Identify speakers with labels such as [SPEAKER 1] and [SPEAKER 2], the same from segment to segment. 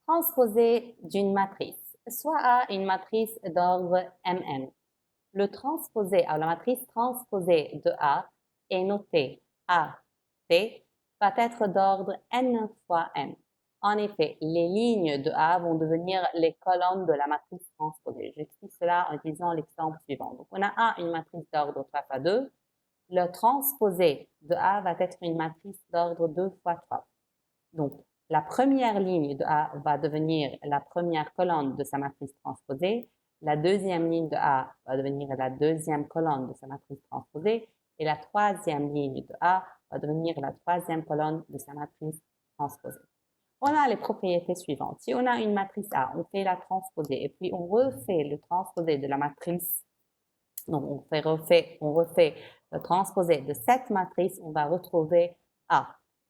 [SPEAKER 1] Transposé d'une matrice, soit A une matrice d'ordre Mn. Le transposé, alors la matrice transposée de A est notée A, T, va être d'ordre N fois N. En effet, les lignes de A vont devenir les colonnes de la matrice transposée. J'explique cela en utilisant l'exemple suivant. Donc, on a A, une matrice d'ordre 3 fois 2. Le transposé de A va être une matrice d'ordre 2 fois 3. Donc, la première ligne de A va devenir la première colonne de sa matrice transposée. La deuxième ligne de A va devenir la deuxième colonne de sa matrice transposée. Et la troisième ligne de A va devenir la troisième colonne de sa matrice transposée. On a les propriétés suivantes. Si on a une matrice A, on fait la transposée et puis on refait le transposé de la matrice. Donc, on refait le transposé de cette matrice, on va retrouver A.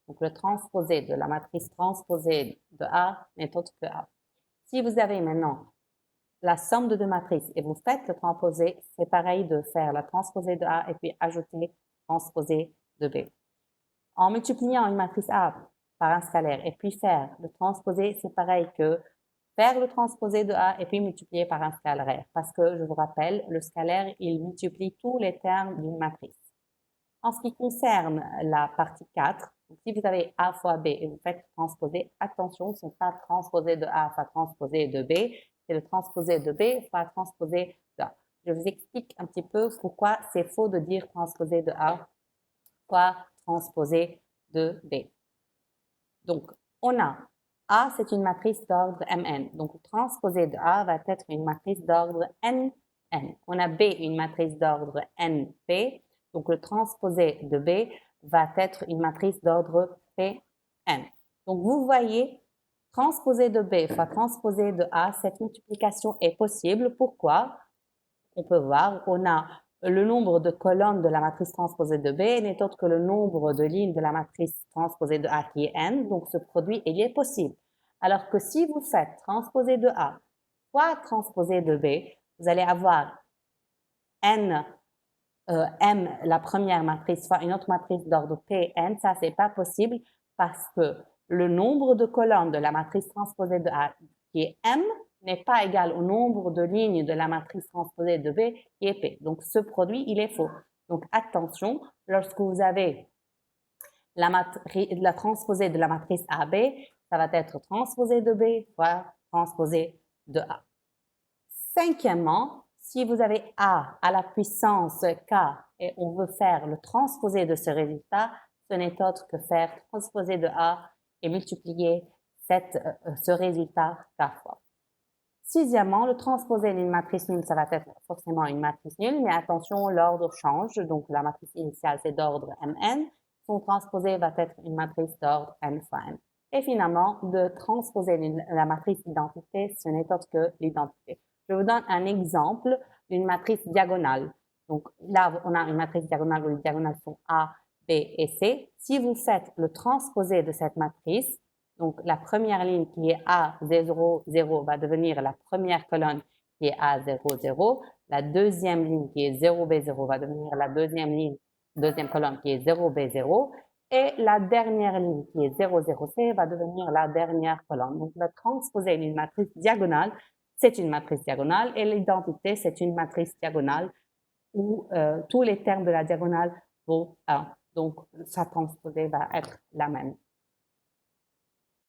[SPEAKER 1] Donc, le transposé de la matrice transposée de A n'est autre que A. Si vous avez maintenant la somme de deux matrices et vous faites le transposé, c'est pareil de faire la transposée de A et puis ajouter transposé de B. En multipliant une matrice A par un scalaire et puis faire le transposé, c'est pareil que faire le transposé de A et puis multiplier par un scalaire. Parce que, je vous rappelle, le scalaire, il multiplie tous les termes d'une matrice. En ce qui concerne la partie 4, si vous avez A fois B et vous faites transposer, attention, ce n'est pas transposé de A fois transposé de B, c'est le transposé de B fois transposé de A. Je vous explique un petit peu pourquoi c'est faux de dire transposé de A fois transposé de B. Donc, on a A, c'est une matrice d'ordre Mn. Donc, le transposé de A va être une matrice d'ordre Nn. On a B, une matrice d'ordre Np. Donc, le transposé de B va être une matrice d'ordre Pn. Donc, vous voyez, transposé de B fois transposé de A, cette multiplication est possible. Pourquoi? On peut voir, on a le nombre de colonnes de la matrice transposée de B n'est autre que le nombre de lignes de la matrice transposée de A qui est N. Donc, ce produit, il est possible. Alors que si vous faites transposé de A fois transposé de B, vous allez avoir N, M, la première matrice, fois une autre matrice d'ordre Pn. Ça, c'est pas possible parce que le nombre de colonnes de la matrice transposée de A qui est M n'est pas égal au nombre de lignes de la matrice transposée de B qui est P. Donc, ce produit, il est faux. Donc, attention, lorsque vous avez la transposée de la matrice AB, ça va être transposé de B fois transposé de A. Cinquièmement, si vous avez A à la puissance K et on veut faire le transposé de ce résultat, ce n'est autre que faire transposé de A et multiplier ce résultat K fois. Sixièmement, le transposé d'une matrice nulle, ça va être forcément une matrice nulle, mais attention, l'ordre change. Donc, la matrice initiale, c'est d'ordre Mn. Son transposé va être une matrice d'ordre N fois N. Et finalement, de transposer la matrice identité, ce n'est autre que l'identité. Je vous donne un exemple d'une matrice diagonale. Donc, là, on a une matrice diagonale où les diagonales sont A, B et C. Si vous faites le transposé de cette matrice, donc, la première ligne qui est A0, 0 va devenir la première colonne qui est A0, 0. La deuxième ligne qui est 0B0 va devenir la deuxième colonne qui est 0B0. Et la dernière ligne qui est 0,0C va devenir la dernière colonne. Donc, le transposé d'une matrice diagonale, c'est une matrice diagonale et l'identité, c'est une matrice diagonale où tous les termes de la diagonale vaut 1. Donc, sa transposée va être la même.